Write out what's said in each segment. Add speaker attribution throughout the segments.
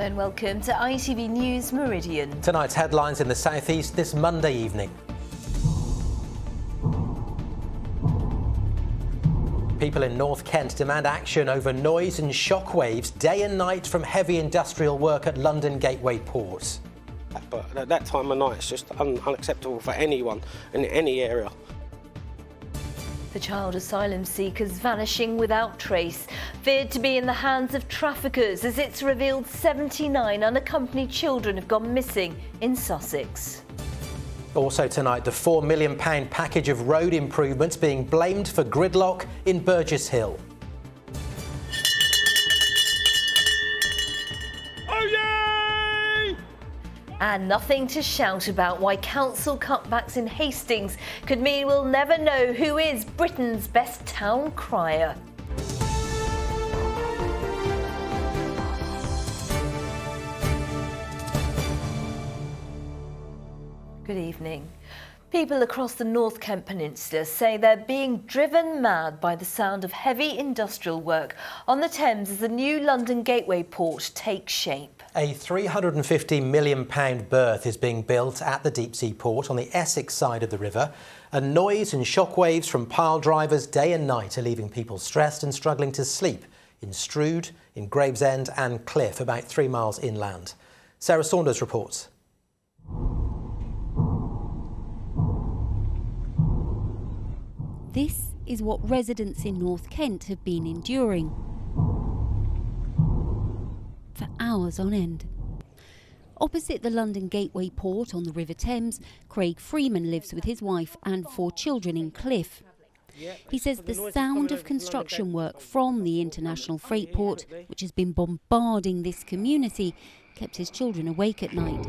Speaker 1: and welcome to ITV News Meridian.
Speaker 2: Tonight's headlines in the southeast this Monday evening. People in North Kent demand action over noise and shockwaves day and night from heavy industrial work at London Gateway Port.
Speaker 3: But at that time of night, it's just unacceptable for anyone in any area.
Speaker 1: The child asylum seekers vanishing without trace, feared to be in the hands of traffickers as it's revealed 79 unaccompanied children have gone missing in Sussex.
Speaker 2: Also tonight, the £4 million package of road improvements being blamed for gridlock in Burgess Hill.
Speaker 1: And nothing to shout about why council cutbacks in Hastings could mean we'll never know who is Britain's best town crier. Good evening. People across the North Kent Peninsula say they're being driven mad by the sound of heavy industrial work on the Thames as the new London Gateway Port takes shape.
Speaker 2: A £350 million berth is being built at the deep sea port on the Essex side of the river, and noise and shockwaves from pile drivers day and night are leaving people stressed and struggling to sleep in Strood, in Gravesend and Cliff, about 3 miles inland. Sarah Saunders reports.
Speaker 4: This is what residents in North Kent have been enduring for hours on end. Opposite the London Gateway Port on the River Thames, Craig Freeman lives with his wife and 4 children in Cliff. He says the sound of construction work from the international freight port, which has been bombarding this community, kept his children awake at night.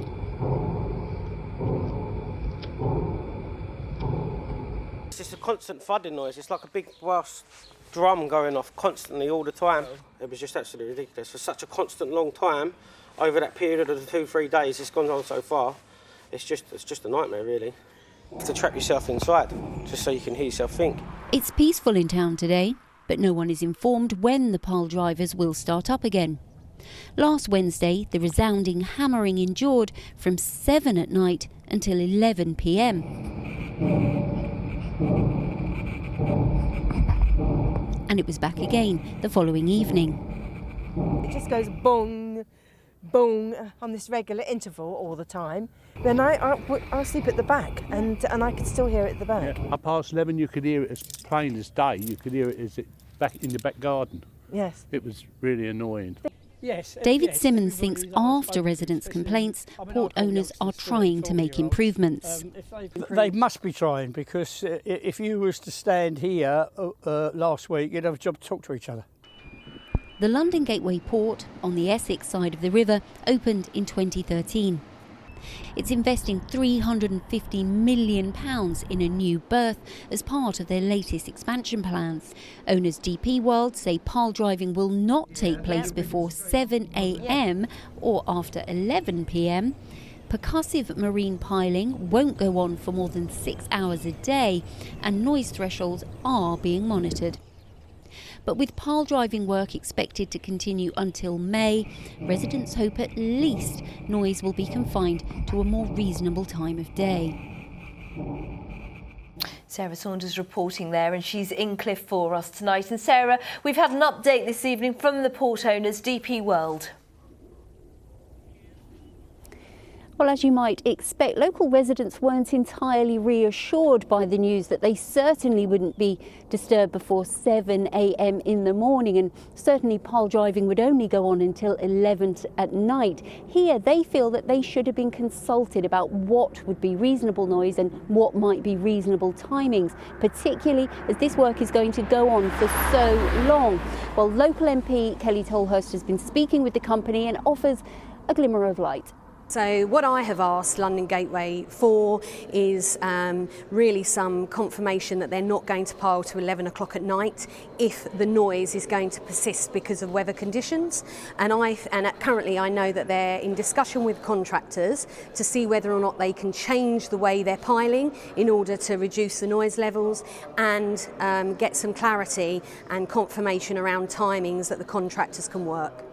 Speaker 3: It's just a constant thudding noise. It's like a big brass drum going off constantly all the time. It was just absolutely ridiculous. For such a constant long time, over that period of the 2-3 days it's gone on so far, it's just a nightmare really. You have to trap yourself inside just so you can hear yourself think.
Speaker 4: It's peaceful in town today, but no one is informed when the pile drivers will start up again. Last Wednesday, the resounding hammering endured from 7 at night until 11 p.m. And it was back again the following evening.
Speaker 5: It just goes bong, bong on this regular interval all the time. Then I sleep at the back and I could still hear it at the back.
Speaker 6: Yeah, up past 11 you could hear it as plain as day. You could hear it as it back in the back garden.
Speaker 5: Yes.
Speaker 6: It was really annoying.
Speaker 5: Yes.
Speaker 4: David Simmons thinks after residents' complaints, port owners are trying to make improvements.
Speaker 7: They must be trying, because if you was to stand here last week, you'd have a job to talk to each other.
Speaker 4: The London Gateway Port on the Essex side of the river opened in 2013. It's investing £350 million in a new berth as part of their latest expansion plans. Owners DP World say pile driving will not take place before 7 a.m. or after 11 p.m. Percussive marine piling won't go on for more than 6 hours a day, and noise thresholds are being monitored. But with pile driving work expected to continue until May, residents hope at least noise will be confined to a more reasonable time of day.
Speaker 1: Sarah Saunders reporting there, and she's in Cliff for us tonight. And Sarah, we've had an update this evening from the port owners, DP World.
Speaker 4: Well, as you might expect, local residents weren't entirely reassured by the news that they certainly wouldn't be disturbed before 7 a.m. in the morning, and certainly pile driving would only go on until 11 at night. Here, they feel that they should have been consulted about what would be reasonable noise and what might be reasonable timings, particularly as this work is going to go on for so long. Well, local MP Kelly Tolhurst has been speaking with the company and offers a glimmer of light.
Speaker 8: So what I have asked London Gateway for is really some confirmation that they're not going to pile to 11 o'clock at night if the noise is going to persist because of weather conditions. And currently I know that they're in discussion with contractors to see whether or not they can change the way they're piling in order to reduce the noise levels and get some clarity and confirmation around timings that the contractors can work.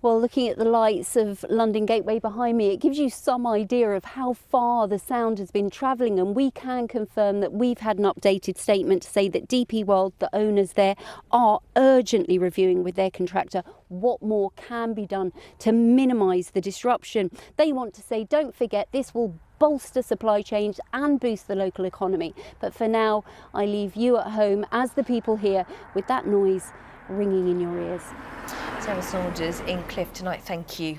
Speaker 4: Well, looking at the lights of London Gateway behind me, it gives you some idea of how far the sound has been travelling, and we can confirm that we've had an updated statement to say that DP World, the owners there, are urgently reviewing with their contractor what more can be done to minimise the disruption. They want to say, don't forget, this will bolster supply chains and boost the local economy. But for now, I leave you at home, as the people here, with that noise ringing in your ears.
Speaker 1: Sarah Saunders in Cliff tonight, thank you.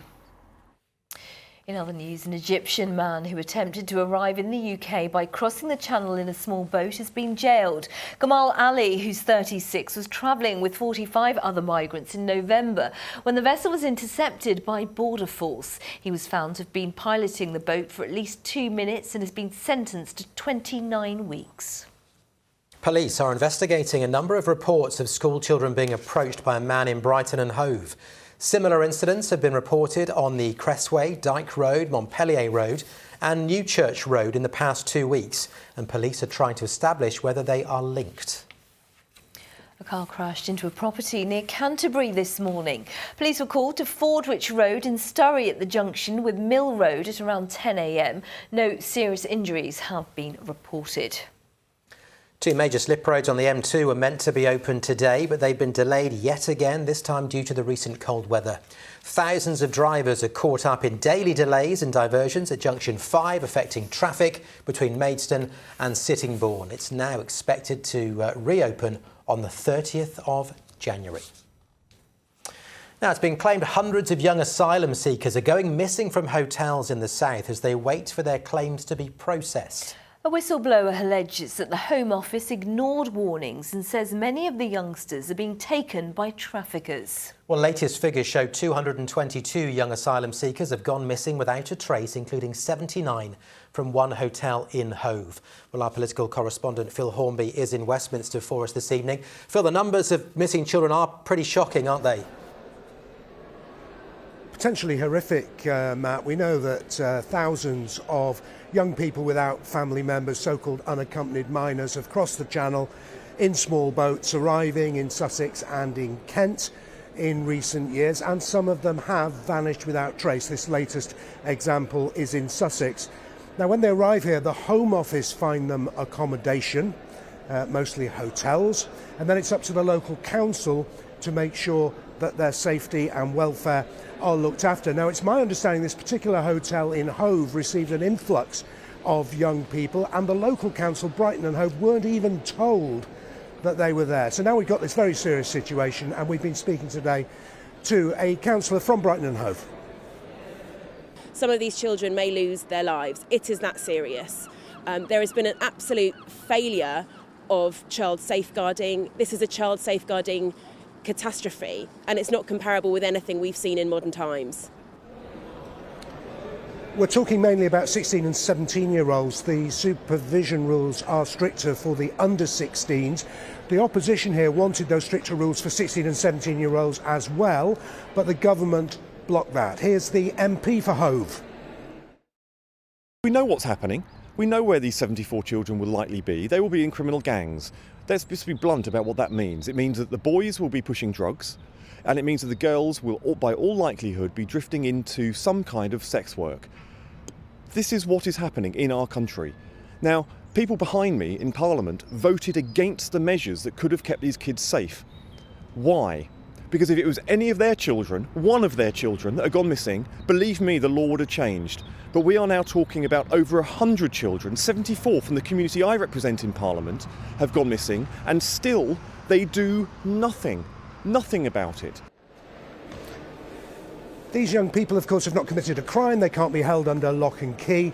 Speaker 1: In other news, an Egyptian man who attempted to arrive in the UK by crossing the channel in a small boat has been jailed. Gamal Ali, who's 36, was travelling with 45 other migrants in November when the vessel was intercepted by Border Force. He was found to have been piloting the boat for at least 2 minutes and has been sentenced to 29 weeks.
Speaker 2: Police are investigating a number of reports of school children being approached by a man in Brighton and Hove. Similar incidents have been reported on the Cressway, Dyke Road, Montpellier Road and Newchurch Road in the past 2 weeks, and police are trying to establish whether they are linked.
Speaker 1: A car crashed into a property near Canterbury this morning. Police were called to Fordwich Road in Surrey at the junction with Mill Road at around 10 a.m. No serious injuries have been reported.
Speaker 2: 2 major slip roads on the M2 were meant to be open today, but they've been delayed yet again, this time due to the recent cold weather. Thousands of drivers are caught up in daily delays and diversions at Junction 5, affecting traffic between Maidstone and Sittingbourne. It's now expected to reopen on the 30th of January. Now, it's been claimed hundreds of young asylum seekers are going missing from hotels in the south as they wait for their claims to be processed.
Speaker 1: A whistleblower alleges that the Home Office ignored warnings and says many of the youngsters are being taken by traffickers.
Speaker 2: Well, latest figures show 222 young asylum seekers have gone missing without a trace, including 79 from one hotel in Hove. Well, our political correspondent Phil Hornby is in Westminster for us this evening. Phil, the numbers of missing children are pretty shocking, aren't they?
Speaker 9: Potentially horrific, Matt. We know that thousands of young people without family members, so-called unaccompanied minors, have crossed the channel in small boats, arriving in Sussex and in Kent in recent years, and some of them have vanished without trace. This latest example is in Sussex. Now, when they arrive here, the Home Office find them accommodation, mostly hotels, and then it's up to the local council to make sure that their safety and welfare are looked after. Now, it's my understanding this particular hotel in Hove received an influx of young people, and the local council, Brighton and Hove, weren't even told that they were there. So now we've got this very serious situation, and we've been speaking today to a councillor from Brighton and Hove.
Speaker 10: Some of these children may lose their lives. It is that serious. There has been an absolute failure of child safeguarding. This is a child safeguarding catastrophe, and it's not comparable with anything we've seen in modern times.
Speaker 9: We're talking mainly about 16 and 17-year-olds. The supervision rules are stricter for the under 16s. The opposition here wanted those stricter rules for 16 and 17-year-olds as well, but the government blocked that. Here's the MP for Hove.
Speaker 11: We know what's happening. We know where these 74 children will likely be. They will be in criminal gangs. Let's just be blunt about what that means. It means that the boys will be pushing drugs, and it means that the girls will, by all likelihood, be drifting into some kind of sex work. This is what is happening in our country. Now, people behind me in Parliament voted against the measures that could have kept these kids safe. Why? Because if it was any of their children, one of their children that had gone missing, believe me, the law would have changed. But we are now talking about over 100 children, 74 from the community I represent in Parliament, have gone missing, and still they do nothing about it.
Speaker 9: These young people, of course, have not committed a crime. They can't be held under lock and key.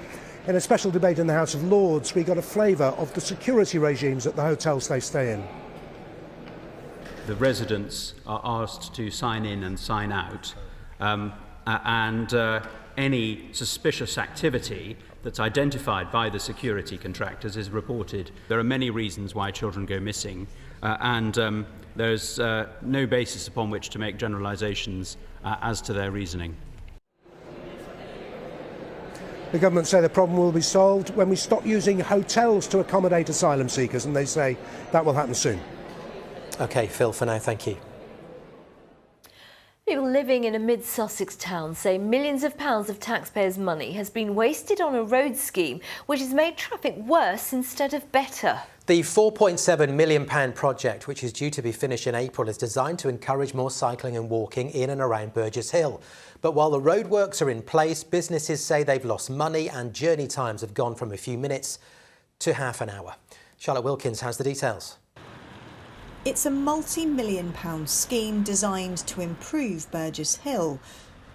Speaker 9: In a special debate in the House of Lords, we got a flavour of the security regimes at the hotels they stay in.
Speaker 12: The residents are asked to sign in and sign out, and any suspicious activity that's identified by the security contractors is reported. There are many reasons why children go missing, and there's no basis upon which to make generalisations as to their reasoning.
Speaker 9: The government say the problem will be solved when we stop using hotels to accommodate asylum seekers, and they say that will happen soon.
Speaker 2: OK, Phil, for now, thank you.
Speaker 1: People living in a mid-Sussex town say millions of pounds of taxpayers' money has been wasted on a road scheme which has made traffic worse instead of better.
Speaker 2: The £4.7 million project, which is due to be finished in April, is designed to encourage more cycling and walking in and around Burgess Hill. But while the roadworks are in place, businesses say they've lost money and journey times have gone from a few minutes to half an hour. Charlotte Wilkins has the details.
Speaker 13: It's a multi-million-pound scheme designed to improve Burgess Hill,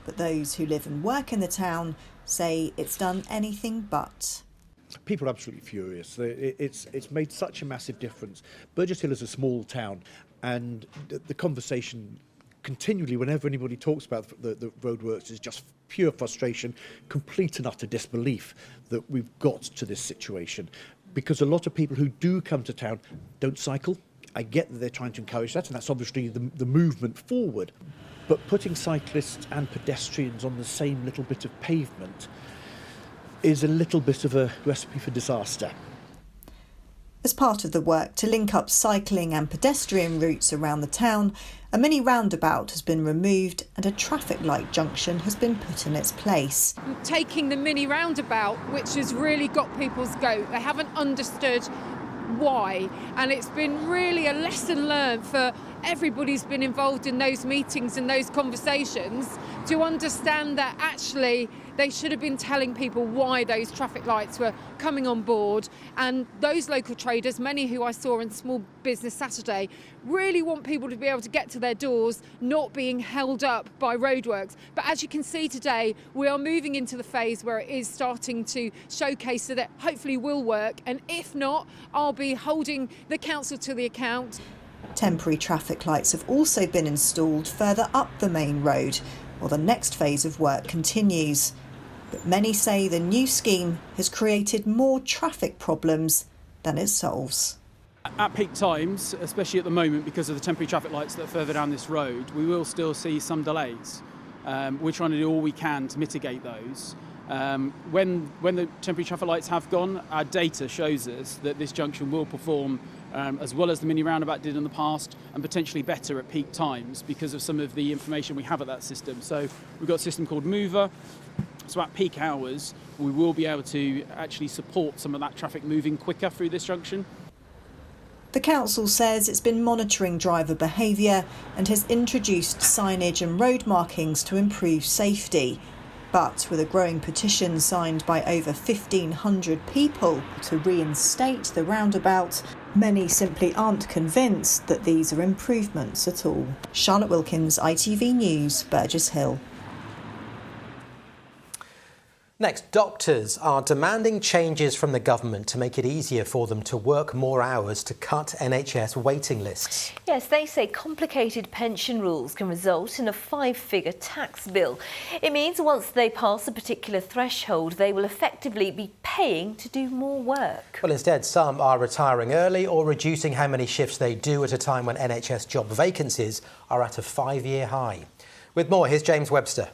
Speaker 13: but those who live and work in the town say it's done anything but.
Speaker 14: People are absolutely furious. It's made such a massive difference. Burgess Hill is a small town, and the conversation continually, whenever anybody talks about the roadworks, is just pure frustration, complete and utter disbelief that we've got to this situation. Because a lot of people who do come to town don't cycle. I get that they're trying to encourage that, and that's obviously the movement forward. But putting cyclists and pedestrians on the same little bit of pavement is a little bit of a recipe for disaster.
Speaker 13: As part of the work to link up cycling and pedestrian routes around the town, a mini roundabout has been removed and a traffic light junction has been put in its place.
Speaker 15: Taking the mini roundabout, which has really got people's goat, they haven't understood why, and it's been really a lesson learned for everybody who's been involved in those meetings and those conversations to understand that actually they should have been telling people why those traffic lights were coming on board. And those local traders, many who I saw in Small Business Saturday, really want people to be able to get to their doors, not being held up by roadworks. But as you can see today, we are moving into the phase where it is starting to showcase that it hopefully will work. And if not, I'll be holding the council to the account.
Speaker 13: Temporary traffic lights have also been installed further up the main road, while the next phase of work continues. But many say the new scheme has created more traffic problems than it solves.
Speaker 16: At peak times, especially at the moment because of the temporary traffic lights that are further down this road, we will still see some delays. We're trying to do all we can to mitigate those. When the temporary traffic lights have gone, our data shows us that this junction will perform as well as the mini roundabout did in the past, and potentially better at peak times because of some of the information we have at that system. So we've got a system called Mover. So at peak hours, we will be able to actually support some of that traffic moving quicker through this junction.
Speaker 13: The council says it's been monitoring driver behaviour and has introduced signage and road markings to improve safety. But with a growing petition signed by over 1,500 people to reinstate the roundabout, many simply aren't convinced that these are improvements at all. Charlotte Wilkins, ITV News, Burgess Hill.
Speaker 2: Next, doctors are demanding changes from the government to make it easier for them to work more hours to cut NHS waiting lists.
Speaker 1: Yes, they say complicated pension rules can result in a 5-figure tax bill. It means once they pass a particular threshold, they will effectively be paying to do more work.
Speaker 2: Well, instead, some are retiring early or reducing how many shifts they do at a time when NHS job vacancies are at a 5-year high. With more, here's James Webster.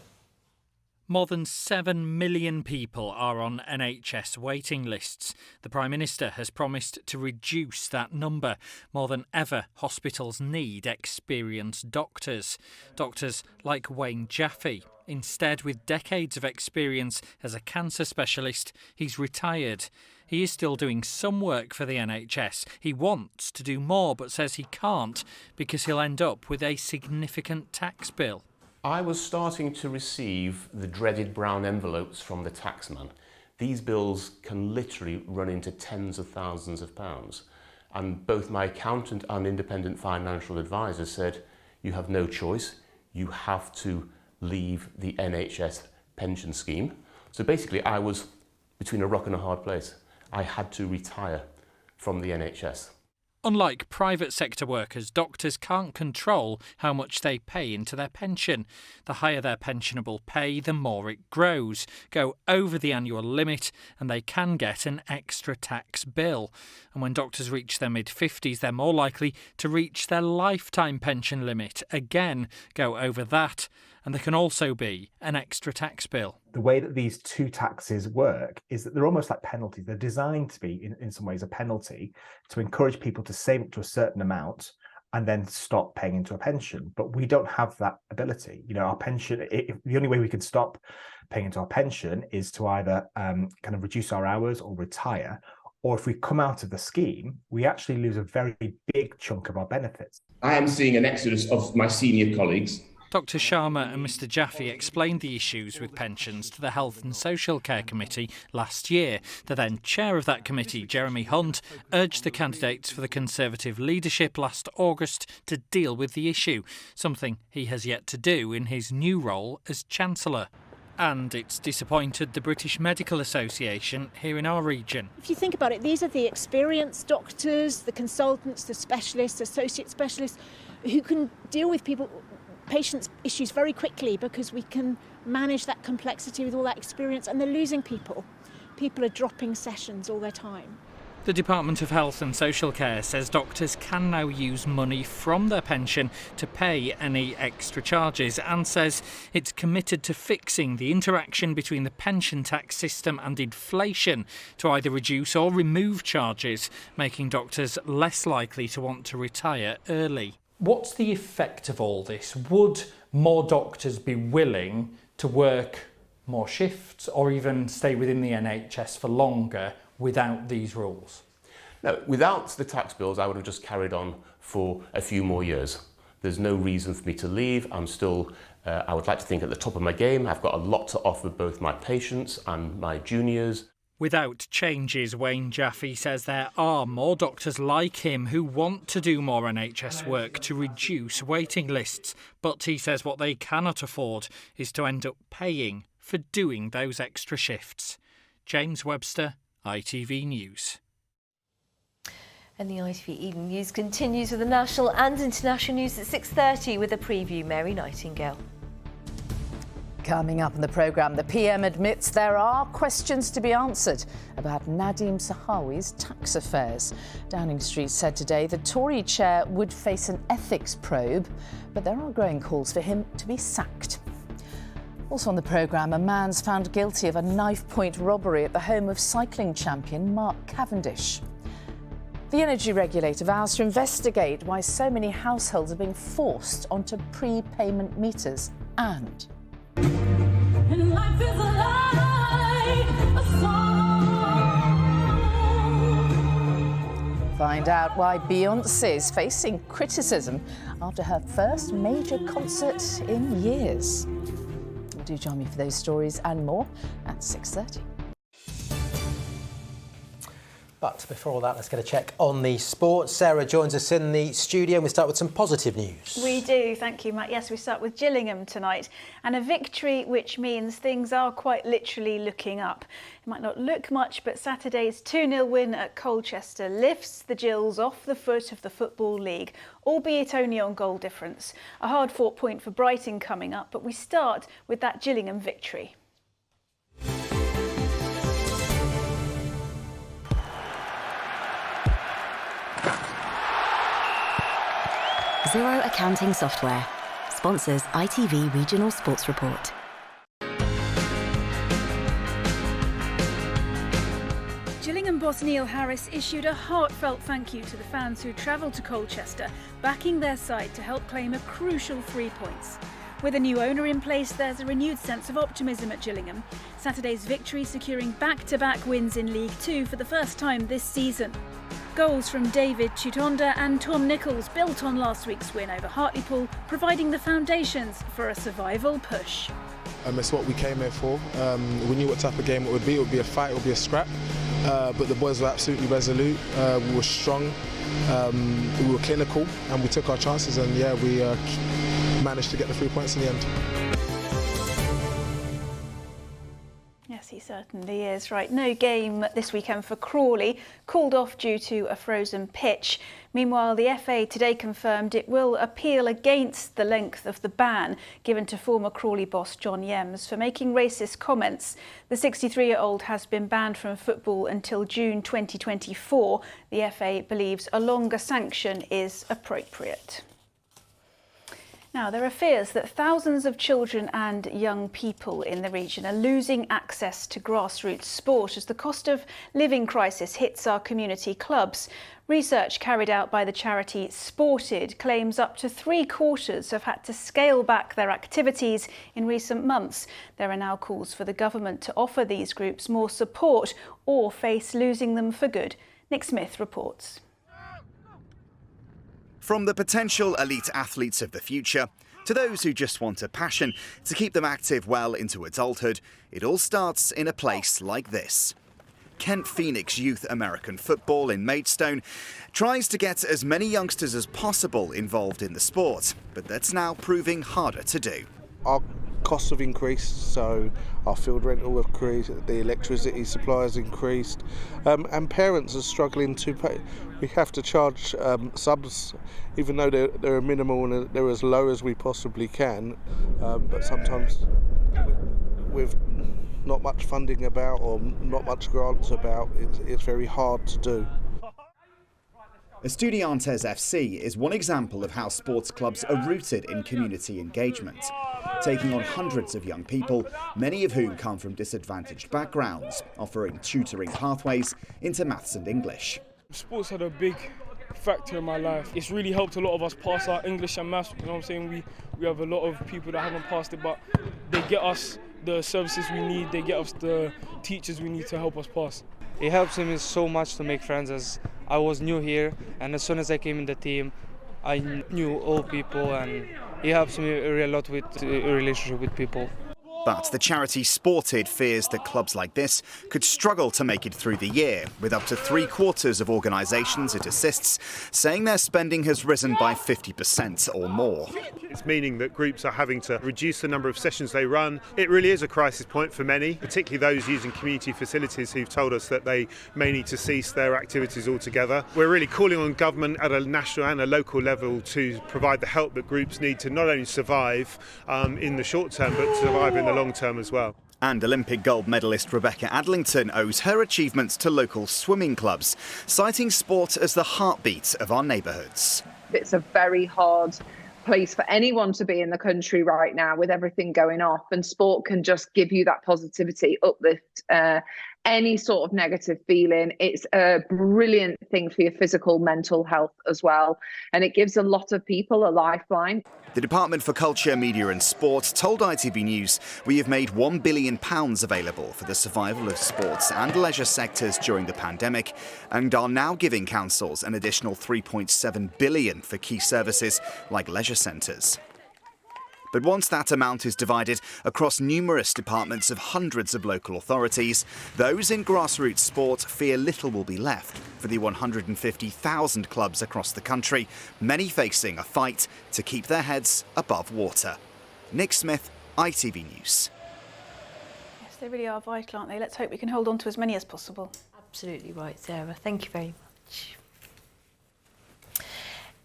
Speaker 17: More than 7 million people are on NHS waiting lists. The Prime Minister has promised to reduce that number. More than ever, hospitals need experienced doctors. Doctors like Wayne Jaffe. Instead, with decades of experience as a cancer specialist, he's retired. He is still doing some work for the NHS. He wants to do more, but says he can't because he'll end up with a significant tax bill.
Speaker 18: I was starting to receive the dreaded brown envelopes from the taxman. These bills can literally run into tens of thousands of pounds. And both my accountant and independent financial advisor said, you have no choice, you have to leave the NHS pension scheme. So basically I was between a rock and a hard place. I had to retire from the NHS.
Speaker 17: Unlike private sector workers, doctors can't control how much they pay into their pension. The higher their pensionable pay, the more it grows. Go over the annual limit and they can get an extra tax bill. And when doctors reach their mid-50s, they're more likely to reach their lifetime pension limit. Again, go over that. And there can also be an extra tax bill.
Speaker 19: The way that these two taxes work is that they're almost like penalties. They're designed to be, in some ways, a penalty to encourage people to save up to a certain amount and then stop paying into a pension. But we don't have that ability. You know, our pension, the only way we can stop paying into our pension is to either kind of reduce our hours or retire. Or if we come out of the scheme, we actually lose a very big chunk of our benefits.
Speaker 20: I am seeing an exodus of my senior colleagues.
Speaker 17: Dr Sharma and Mr Jaffe explained the issues with pensions to the Health and Social Care Committee last year. The then chair of that committee, Jeremy Hunt, urged the candidates for the Conservative leadership last August to deal with the issue, something he has yet to do in his new role as Chancellor. And it's disappointed the British Medical Association here in our region.
Speaker 21: If you think about it, these are the experienced doctors, the consultants, the specialists, associate specialists, who can deal with patients' issues very quickly because we can manage that complexity with all that experience, and they're losing people. People are dropping sessions all their time.
Speaker 17: The Department of Health and Social Care says doctors can now use money from their pension to pay any extra charges, and says it's committed to fixing the interaction between the pension tax system and inflation to either reduce or remove charges, making doctors less likely to want to retire early.
Speaker 22: What's the effect of all this? Would more doctors be willing to work more shifts or even stay within the NHS for longer without these rules?
Speaker 18: No, without the tax bills, I would have just carried on for a few more years. There's no reason for me to leave. I'm still, I would like to think, at the top of my game. I've got a lot to offer both my patients and my juniors.
Speaker 17: Without changes, Wayne Jaffe says there are more doctors like him who want to do more NHS work to reduce waiting lists. But he says what they cannot afford is to end up paying for doing those extra shifts. James Webster, ITV News.
Speaker 1: And the ITV Evening News continues with the national and international news at 6:30 with a preview. Mary Nightingale.
Speaker 23: Coming up in the programme, the PM admits there are questions to be answered about Nadeem Sahawi's tax affairs. Downing Street said today the Tory chair would face an ethics probe, but there are growing calls for him to be sacked. Also on the programme, a man's found guilty of a knife-point robbery at the home of cycling champion Mark Cavendish. The energy regulator vows to investigate why so many households are being forced onto prepayment meters, and life is a lie, a song. Find out why Beyoncé is facing criticism after her first major concert in years. Do join me for those stories and more at 6:30.
Speaker 2: But before all that, let's get a check on the sport. Sarah joins us in the studio and we start with some positive news.
Speaker 24: We do, thank you, Matt. Yes, we start with Gillingham tonight, and a victory which means things are quite literally looking up. It might not look much, but Saturday's 2-0 win at Colchester lifts the Gills off the foot of the Football League, albeit only on goal difference. A hard-fought point for Brighton coming up, but we start with that Gillingham victory.
Speaker 25: Xero Accounting Software sponsors ITV Regional Sports Report.
Speaker 24: Gillingham boss Neil Harris issued a heartfelt thank you to the fans who travelled to Colchester, backing their side to help claim a crucial 3 points. With a new owner in place, there's a renewed sense of optimism at Gillingham. Saturday's victory securing back-to-back wins in League Two for the first time this season. Goals from David Chutonda and Tom Nichols built on last week's win over Hartlepool, providing the foundations for a survival push.
Speaker 26: It's what we came here for. We knew what type of game it would be. It would be a fight, it would be a scrap. But the boys were absolutely resolute. We were strong, we were clinical, and we took our chances. And yeah, we managed to get the 3 points in the end.
Speaker 24: Yes, he certainly is. Right, no game this weekend for Crawley, called off due to a frozen pitch. Meanwhile, the FA today confirmed it will appeal against the length of the ban given to former Crawley boss John Yems for making racist comments. The 63-year-old has been banned from football until June 2024. The FA believes a longer sanction is appropriate. Now, there are fears that thousands of children and young people in the region are losing access to grassroots sport as the cost of living crisis hits our community clubs. Research carried out by the charity Sported claims up to 3/4 have had to scale back their activities in recent months. There are now calls for the government to offer these groups more support or face losing them for good. Nick Smith reports.
Speaker 3: From the potential elite athletes of the future to those who just want a passion to keep them active well into adulthood, it all starts in a place like this. Kent Phoenix Youth American Football in Maidstone tries to get as many youngsters as possible involved in the sport, but that's now proving harder to do.
Speaker 26: Our costs have increased, so our field rental have increased, the electricity supply has increased, and parents are struggling to pay. We have to charge subs, even though they're minimal and they're as low as we possibly can, but sometimes with not much funding about or not much grants about, it's very hard to do.
Speaker 3: Estudiantes FC is one example of how sports clubs are rooted in community engagement, taking on hundreds of young people, many of whom come from disadvantaged backgrounds, offering tutoring pathways into maths and English.
Speaker 4: Sports had a big factor in my life. It's really helped a lot of us pass our English and maths. You know what I'm saying? We have a lot of people that haven't passed it, but they get us the services we need, they get us the teachers we need to help us pass.
Speaker 5: It helps me so much to make friends, as I was new here, and as soon as I came in the team, I knew all people, and it helps me a lot with a relationship with people.
Speaker 3: But the charity Sported fears that clubs like this could struggle to make it through the year, with up to 3/4 of organisations it assists saying their spending has risen by 50% or more.
Speaker 6: It's meaning that groups are having to reduce the number of sessions they run. It really is a crisis point for many, particularly those using community facilities who've told us that they may need to cease their activities altogether. We're really calling on government at a national and a local level to provide the help that groups need to not only survive in the short term, but survive in the long term as well.
Speaker 3: And Olympic gold medalist Rebecca Adlington owes her achievements to local swimming clubs, citing sport as the heartbeat of our neighbourhoods.
Speaker 7: It's a very hard place for anyone to be in the country right now with everything going off, and sport can just give you that positivity, uplift any sort of negative feeling. It's a brilliant thing for your physical, mental health as well, and it gives a lot of people a lifeline.
Speaker 3: The Department for Culture, Media and Sport told ITV News we have made £1 billion available for the survival of sports and leisure sectors during the pandemic, and are now giving councils an additional £3.7 billion for key services like leisure centres. But once that amount is divided across numerous departments of hundreds of local authorities, those in grassroots sport fear little will be left for the 150,000 clubs across the country, many facing a fight to keep their heads above water. Nick Smith, ITV News.
Speaker 24: Yes, they really are vital, aren't they? Let's hope we can hold on to as many as possible.
Speaker 1: Absolutely right, Sarah. Thank you very much.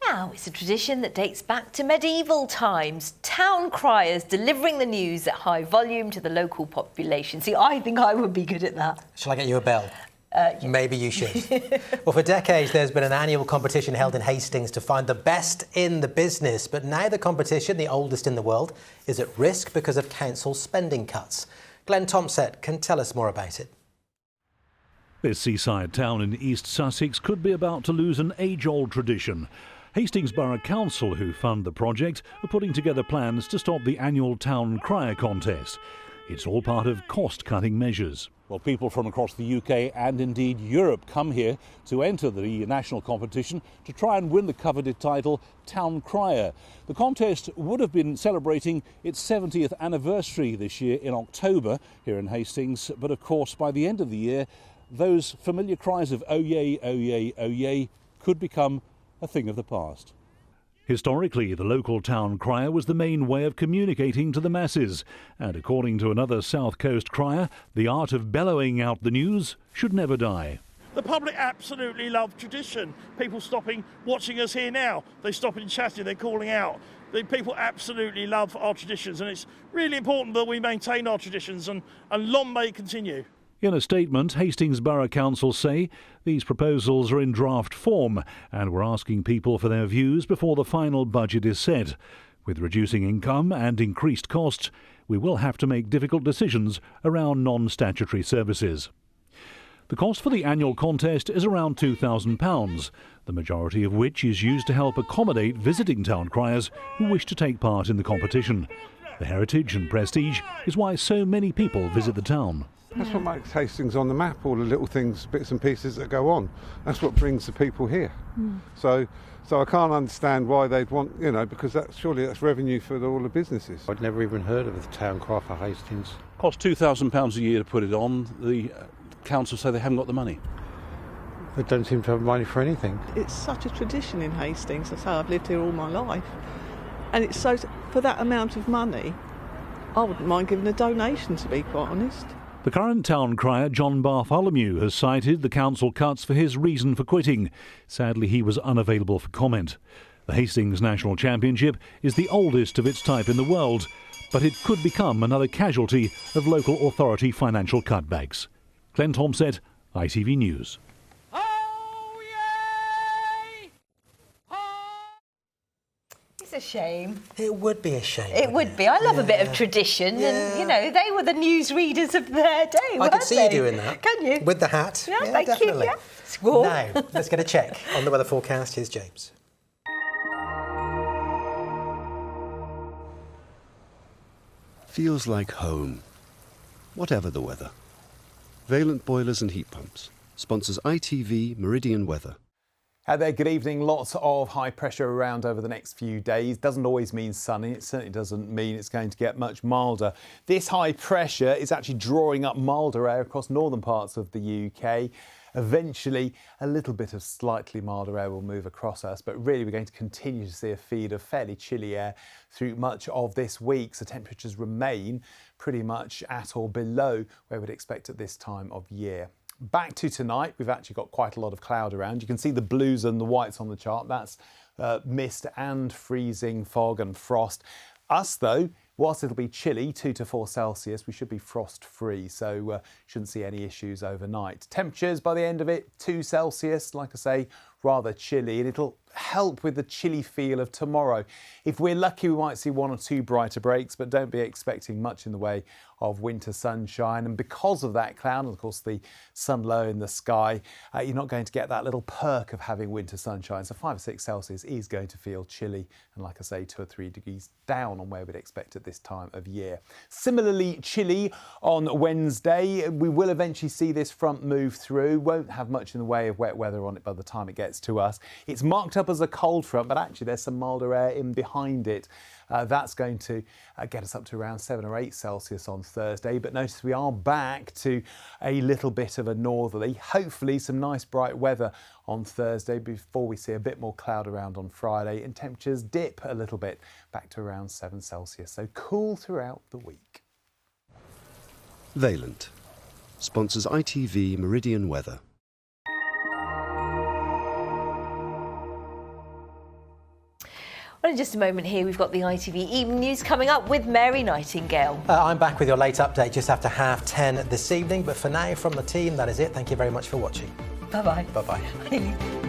Speaker 1: Now, it's a tradition that dates back to medieval times. Town criers delivering the news at high volume to the local population. See, I think I would be good at that.
Speaker 2: Shall I get you a bell? Maybe you should. Well, for decades, there's been an annual competition held in Hastings to find the best in the business. But now the competition, the oldest in the world, is at risk because of council spending cuts. Glenn Thompson can tell us more about it.
Speaker 8: This seaside town in East Sussex could be about to lose an age-old tradition. Hastings Borough Council, who fund the project, are putting together plans to stop the annual Town Crier contest. It's all part of cost-cutting measures.
Speaker 27: Well, people from across the UK and indeed Europe come here to enter the national competition to try and win the coveted title Town Crier. The contest would have been celebrating its 70th anniversary this year in October here in Hastings, but of course by the end of the year those familiar cries of "Oh yay, oh yay, oh yay" could become a thing of the past.
Speaker 8: Historically, the local town crier was the main way of communicating to the masses. And according to another South Coast crier, the art of bellowing out the news should never die.
Speaker 28: The public absolutely love tradition. People stopping, watching us here now. They stop and chatting, they're calling out. The people absolutely love our traditions, and it's really important that we maintain our traditions and long may it continue.
Speaker 8: In a statement, Hastings Borough Council say these proposals are in draft form and we're asking people for their views before the final budget is set. With reducing income and increased costs, we will have to make difficult decisions around non-statutory services. The cost for the annual contest is around £2,000, the majority of which is used to help accommodate visiting town criers who wish to take part in the competition. The heritage and prestige is why so many people visit the town.
Speaker 9: That's what makes Hastings on the map, all the little things, bits and pieces that go on. That's what brings the people here. So I can't understand why they'd want, because surely that's revenue for all the businesses.
Speaker 10: I'd never even heard of the town cry for Hastings.
Speaker 27: Costs £2,000 a year to put it on. The council say they haven't got the money.
Speaker 10: They don't seem to have money for anything.
Speaker 11: It's such a tradition in Hastings. I say I've lived here all my life. And it's so, for that amount of money, I wouldn't mind giving a donation, to be quite honest.
Speaker 8: The current town crier, John Bartholomew, has cited the council cuts for his reason for quitting. Sadly, he was unavailable for comment. The Hastings National Championship is the oldest of its type in the world, but it could become another casualty of local authority financial cutbacks. Glenn Tomset, ITV News.
Speaker 1: It's a shame.
Speaker 2: It would be a shame.
Speaker 1: It would be. I love a bit of tradition, and they were the newsreaders of their day.
Speaker 2: I could see you doing that.
Speaker 1: Can you?
Speaker 2: With the hat.
Speaker 1: Yeah, thank
Speaker 2: definitely.
Speaker 1: you. Yeah. Squall.
Speaker 2: Now, let's get a check on the weather forecast. Here's James.
Speaker 12: Feels like home, whatever the weather. Valent Boilers and Heat Pumps sponsors ITV Meridian Weather.
Speaker 13: Hi there, good evening. Lots of high pressure around over the next few days. Doesn't always mean sunny. It certainly doesn't mean it's going to get much milder. This high pressure is actually drawing up milder air across northern parts of the UK. Eventually, a little bit of slightly milder air will move across us, but really we're going to continue to see a feed of fairly chilly air through much of this week. So temperatures remain pretty much at or below where we'd expect at this time of year. Back to tonight, we've actually got quite a lot of cloud around. You can see the blues and the whites on the chart. That's mist and freezing fog and frost. Us, though, whilst it'll be chilly, 2 to 4 Celsius, we should be frost-free, so shouldn't see any issues overnight. Temperatures by the end of it, 2 Celsius, like I say, rather chilly, and it'll help with the chilly feel of tomorrow. If we're lucky, we might see 1 or 2 brighter breaks, but don't be expecting much in the way of winter sunshine. And because of that cloud, and of course the sun low in the sky, you're not going to get that little perk of having winter sunshine. So 5 or 6 Celsius is going to feel chilly, and like I say, 2 or 3 degrees down on where we'd expect at this time of year. Similarly chilly on Wednesday. We will eventually see this front move through. Won't have much in the way of wet weather on it by the time it gets to us. It's marked up as a cold front, but actually there's some milder air in behind it. That's going to get us up to around 7 or 8 Celsius on Thursday, but notice we are back to a little bit of a northerly. Hopefully some nice bright weather on Thursday before we see a bit more cloud around on Friday, and temperatures dip a little bit back to around 7 Celsius, so cool throughout the week.
Speaker 12: Valent sponsors ITV Meridian Weather.
Speaker 1: Well, in just a moment here, we've got the ITV Evening News coming up with Mary Nightingale.
Speaker 2: I'm back with your late update just after 10:30 this evening, but for now, from the team, that is it. Thank you very much for watching.
Speaker 1: Bye-bye.
Speaker 2: Bye-bye.